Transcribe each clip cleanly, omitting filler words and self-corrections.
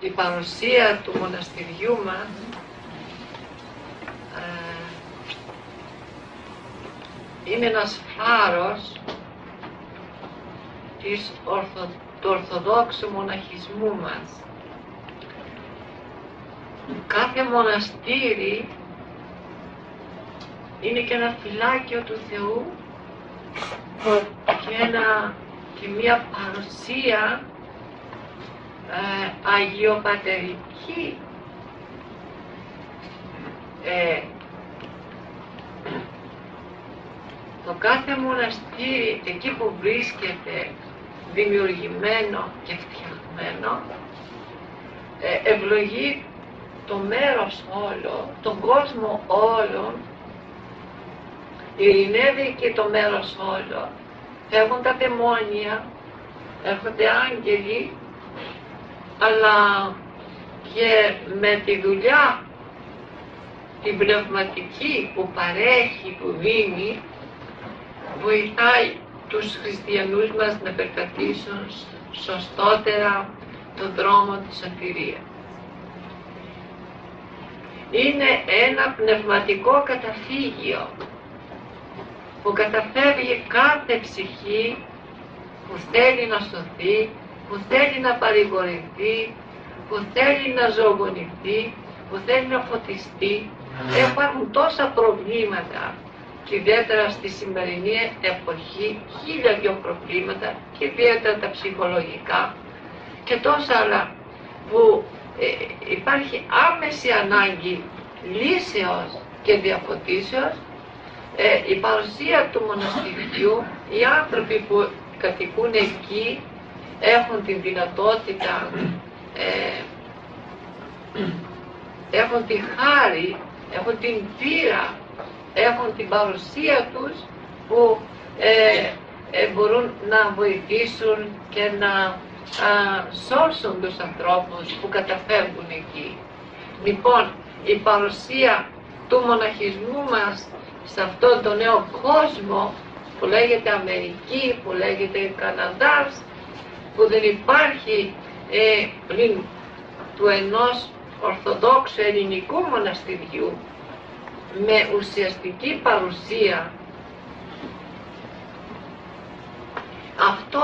η παρουσία του μοναστηριού μας είναι ένας φάρος του ορθοδόξου μοναχισμού μας. Κάθε μοναστήρι είναι και ένα φυλάκιο του Θεού και μια παρουσία αγιοπατερική το κάθε μοναστήρι εκεί που βρίσκεται δημιουργημένο και φτιαγμένο ευλογεί το μέρος όλο, τον κόσμο όλο, ειρηνεύει και το μέρος όλο, φεύγουν τα δαιμόνια, έρχονται άγγελοι, αλλά και με τη δουλειά την πνευματική που παρέχει, που δίνει, βοηθάει τους χριστιανούς μας να περπατήσουν σωστότερα τον δρόμο της σωτηρίας. Είναι ένα πνευματικό καταφύγιο που καταφεύγει κάθε ψυχή που θέλει να σωθεί, που θέλει να παρηγορηθεί, που θέλει να ζωογονηθεί, που θέλει να φωτιστεί. Υπάρχουν τόσα προβλήματα και ιδιαίτερα στη σημερινή εποχή, 1002 προβλήματα και ιδιαίτερα τα ψυχολογικά και τόσα άλλα που υπάρχει άμεση ανάγκη λύσεως και διαφωτίσεως. Η παρουσία του μοναστηριού, οι άνθρωποι που κατοικούν εκεί έχουν την δυνατότητα, έχουν τη χάρη, έχουν την πείρα, έχουν την παρουσία τους που μπορούν να βοηθήσουν και να σώσουν τους ανθρώπους που καταφεύγουν εκεί. Λοιπόν, η παρουσία του μοναχισμού μας σε αυτόν τον νέο κόσμο που λέγεται Αμερική, που λέγεται Καναδάς, που δεν υπάρχει πλην του ενός ορθοδόξου ελληνικού μοναστηριού με ουσιαστική παρουσία, αυτό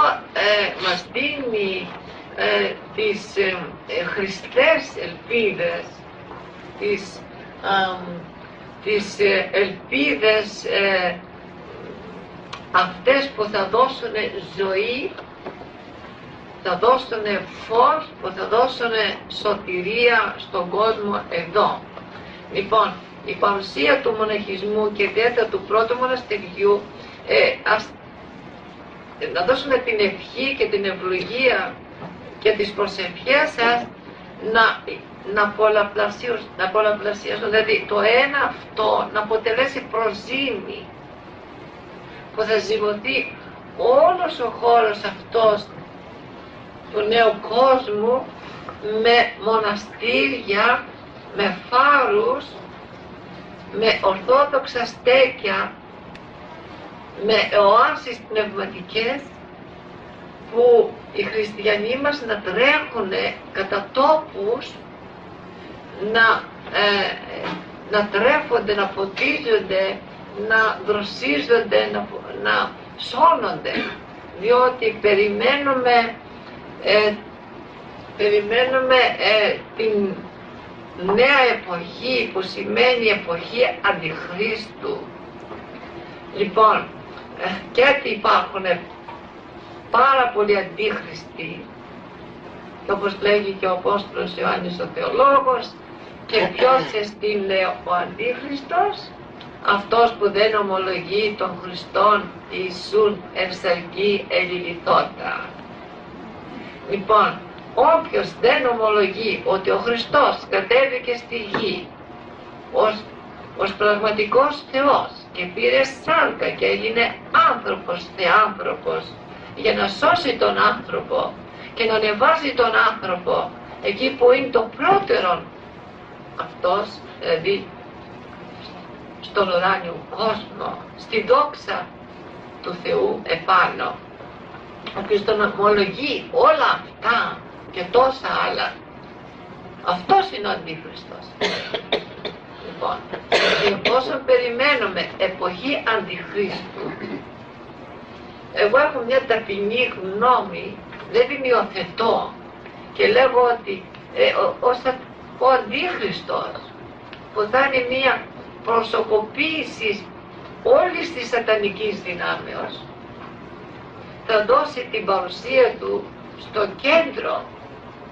μας δίνει τις χριστές ελπίδες, τις ελπίδες αυτές που θα δώσουν ζωή, θα δώσουν φως, που θα δώσουν σωτηρία στον κόσμο εδώ. Λοιπόν, η παρουσία του μοναχισμού και ιδιαίτερα του πρώτου μοναστεριού, να δώσουμε την ευχή και την ευλογία και τις προσευχές σας να πολλαπλασιάσουν, δηλαδή το ένα αυτό να αποτελέσει προζύμι που θα ζυμωθεί όλος ο χώρος αυτός του νέου κόσμου με μοναστήρια, με φάρους, με ορθόδοξα στέκια, με οάσεις πνευματικές που οι χριστιανοί μας να τρέχουν κατά τόπους, να τρέφονται, να ποτίζονται, να δροσίζονται, να σώνονται, διότι περιμένουμε την νέα εποχή που σημαίνει εποχή Αντιχρίστου. Λοιπόν, και ότι υπάρχουν πάρα πολλοί αντίχριστοι, και όπως λέγει και ο Απόστολος Ιωάννης ο Θεολόγος, και ποιος εστίν ο Αντίχριστος? Αυτός που δεν ομολογεί τον Χριστόν Ιησούν εν σαρκί ελιληθότα. Λοιπόν, όποιος δεν ομολογεί ότι ο Χριστός κατέβηκε στη γη ως πραγματικός Θεός και πήρε σάρκα και έγινε άνθρωπος, θεάνθρωπος, για να σώσει τον άνθρωπο και να ανεβάσει τον άνθρωπο εκεί που είναι το πρώτερο αυτός, δηλαδή στον ουράνιο κόσμο, στη δόξα του Θεού επάνω. Όποιος τον ομολογεί όλα αυτά και τόσα άλλα Αυτός είναι ο Αντίχριστος. Λοιπόν, και εφόσον περιμένουμε εποχή Αντιχρίστου, εγώ έχω μια ταπεινή γνώμη, δεν την υιοθετώ και λέγω ότι ο Αντίχριστος, που θα είναι μια προσωποποίηση όλης της σατανικής δυνάμεως, θα δώσει την παρουσία του στο κέντρο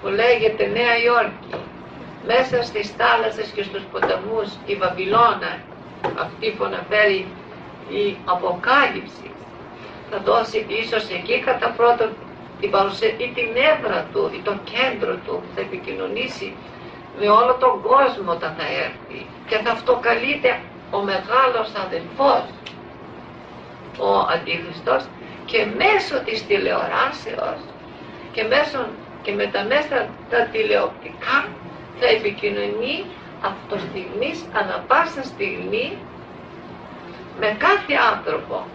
που λέγεται Νέα Υόρκη, μέσα στις θάλασσες και στους ποταμούς, η Βαβυλώνα, αυτή που αναφέρει η Αποκάλυψη, θα δώσει ίσως εκεί κατά πρώτον την παρουσία ή την έδρα του ή το κέντρο του που θα επικοινωνήσει με όλο τον κόσμο όταν θα έρθει και θα αυτοκαλείται ο μεγάλος αδελφός, ο Αντίχριστος, και μέσω της τηλεοράσεως και με τα μέσα τα τηλεοπτικά θα επικοινωνεί αυτοστιγμής ανα πάσα στιγμή με κάθε άνθρωπο.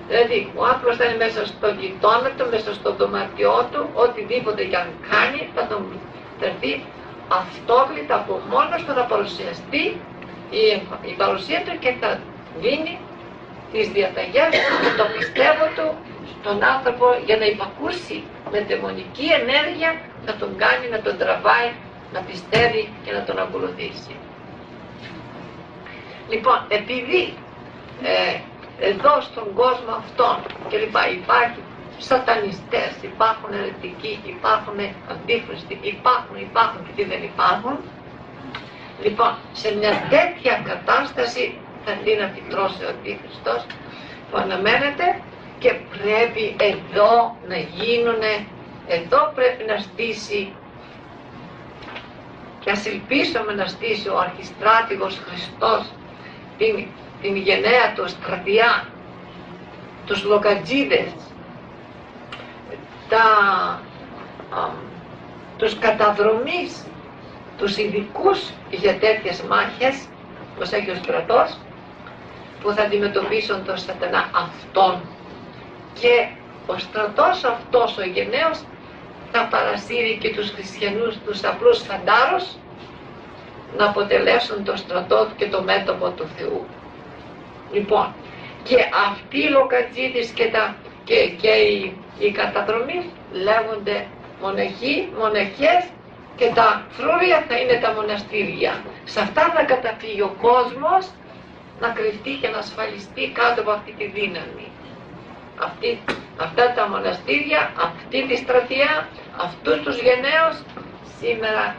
Δηλαδή ο άνθρωπος θα είναι μέσα στο γειτόνα του, μέσα στο δωμάτιό του, οτιδήποτε και αν κάνει θα τον έρθει αυτόβλητα από μόνος του, θα παρουσιαστεί η παρουσία του και θα δίνει τις διαταγές του και το πιστεύω του στον άνθρωπο για να υπακούσει με δαιμονική ενέργεια, να τον κάνει, να τον τραβάει, να πιστεύει και να τον ακολουθήσει. Λοιπόν, επειδή εδώ στον κόσμο αυτόν και λοιπά υπάρχουν σατανιστές, υπάρχουν αιρετικοί, υπάρχουν αντίχριστοι, υπάρχουν και τι δεν υπάρχουν, λοιπόν, σε μια τέτοια κατάσταση θα την αφιτρώσει ο Αντίχριστος που αναμένεται και πρέπει εδώ να γίνουνε, εδώ πρέπει να στήσει και ας ελπίσουμε να στήσει ο αρχιστράτηγος Χριστός την γενναία του στρατιά, τους λοκατζίδες, τους καταδρομείς, τους ειδικούς για τέτοιες μάχες, όπως έχει ο στρατός, που θα αντιμετωπίσουν τον σατανά αυτόν, και ο στρατός αυτός ο γενναίος θα παρασύρει και τους χριστιανούς, τους απλούς φαντάρους, να αποτελέσουν το στρατό του και το μέτωπο του Θεού. Λοιπόν, και αυτοί οι λοκατζίδες και οι καταδρομείς λέγονται μοναχοί, μοναχές, και τα φρούρια θα είναι τα μοναστήρια. Σε αυτά θα καταφύγει ο κόσμος να κρυφτεί και να ασφαλιστεί κάτω από αυτή τη δύναμη. Αυτά τα μοναστήρια, αυτή τη στρατιά, αυτούς τους γενναίους σήμερα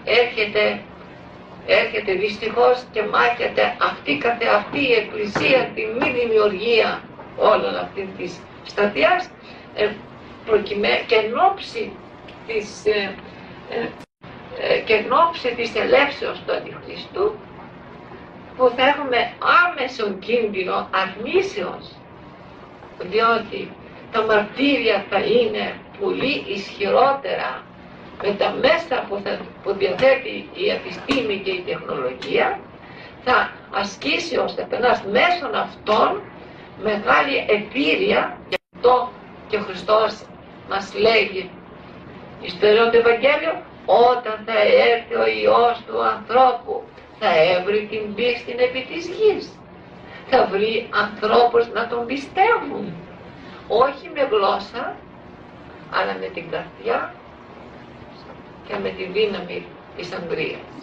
έρχεται δυστυχώς και μάχεται αυτή καθεαυτή η Εκκλησία, τη μη δημιουργία όλων αυτής της στρατιάς, και εν ώψη της ελεύσεως του Αντιχριστού, που θα έχουμε άμεσον κίνδυνο αρνήσεως, διότι τα μαρτύρια θα είναι πολύ ισχυρότερα με τα μέσα που διαθέτει η επιστήμη και η τεχνολογία, θα ασκήσει ο σατανάς μέσων αυτών μεγάλη επίρρεια. Γι' αυτό και ο Χριστός μας λέγει στο Ιερό του Ευαγγέλιο, όταν θα έρθει ο Υιός του ανθρώπου θα έβρει την πίστη επί της γης, θα βρει ανθρώπους να τον πιστεύουν, όχι με γλώσσα αλλά με την καρδιά και με τη δύναμη της αγκρίας.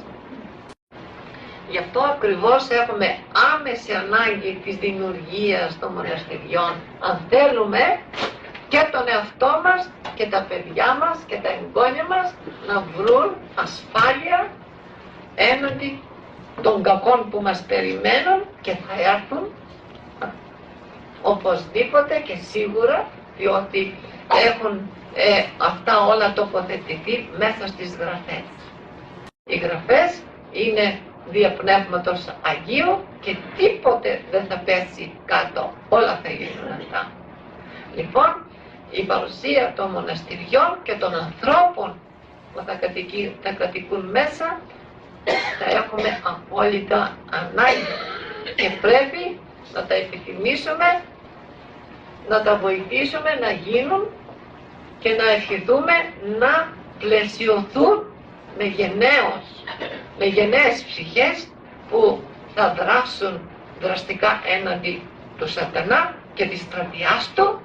Γι' αυτό ακριβώς έχουμε άμεση ανάγκη της δημιουργίας των μοναστηριών, αν θέλουμε και τον εαυτό μας και τα παιδιά μας και τα εγγόνια μας να βρουν ασφάλεια έναντι των κακών που μας περιμένουν και θα έρθουν οπωσδήποτε και σίγουρα, διότι έχουν αυτά όλα τοποθετηθεί μέσα στις γραφές. Οι γραφές είναι δια Πνεύματος Αγίου και τίποτε δεν θα πέσει κάτω, όλα θα γίνουν αυτά. Λοιπόν, η παρουσία των μοναστηριών και των ανθρώπων που θα κατοικούν μέσα θα έχουμε απόλυτα ανάγκη και πρέπει να τα επιθυμήσουμε, να τα βοηθήσουμε να γίνουν και να ευχηθούμε να πλαισιωθούν με γενναίος με γενναίες ψυχές που θα δράσουν δραστικά έναντι του σατανά και της στρατιάς του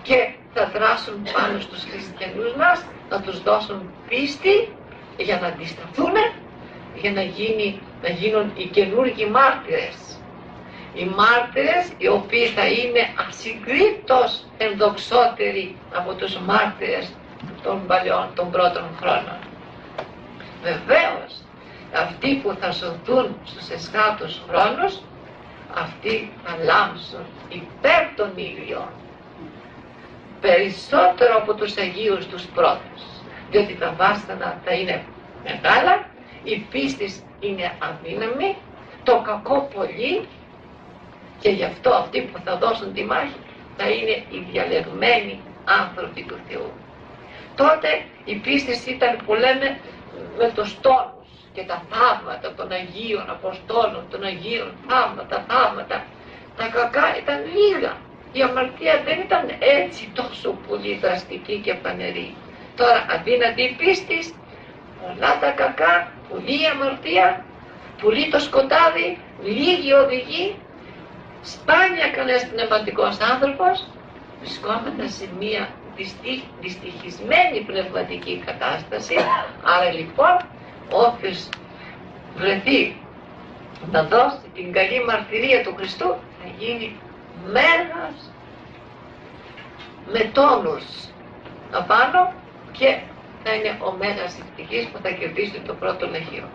και θα δράσουν πάνω στους χριστιανούς μας, να τους δώσουν πίστη για να αντισταθούν, για να γίνουν οι καινούργοι μάρτυρες. Οι μάρτυρες οι οποίοι θα είναι ασυγκρίτως ενδοξότεροι από τους μάρτυρες των παλιών, των πρώτων χρόνων. Βεβαίως, αυτοί που θα σωθούν στους εσχάτους χρόνους, αυτοί θα λάμψουν υπέρ των ήλιων, περισσότερο από τους Αγίους τους πρώτους, διότι τα βάστανα θα είναι μεγάλα, η πίστη είναι αδύναμη, το κακό πολύ, και γι' αυτό αυτοί που θα δώσουν τη μάχη θα είναι οι διαλεγμένοι άνθρωποι του Θεού. Τότε η πίστη ήταν που λέμε με τους τόνους και τα θαύματα των Αγίων Αποστόλων, των Αγίων θαύματα. Τα κακά ήταν λίγα. Η αμαρτία δεν ήταν έτσι τόσο πολύ δραστική και φανερή. Τώρα αδύνατη η πίστη, πολλά τα κακά, πολύ η αμαρτία, πολύ το σκοτάδι, λίγη οδηγή, σπάνια κανένας πνευματικός άνθρωπος, βρισκόμαστε σε μία δυστυχισμένη πνευματική κατάσταση. Άρα λοιπόν όποιος βρεθεί να δώσει την καλή μαρτυρία του Χριστού θα γίνει μέγας με τόνους απάνω και θα είναι ο μέγας ευτυχής που θα κερδίσει το πρώτο λαχείο.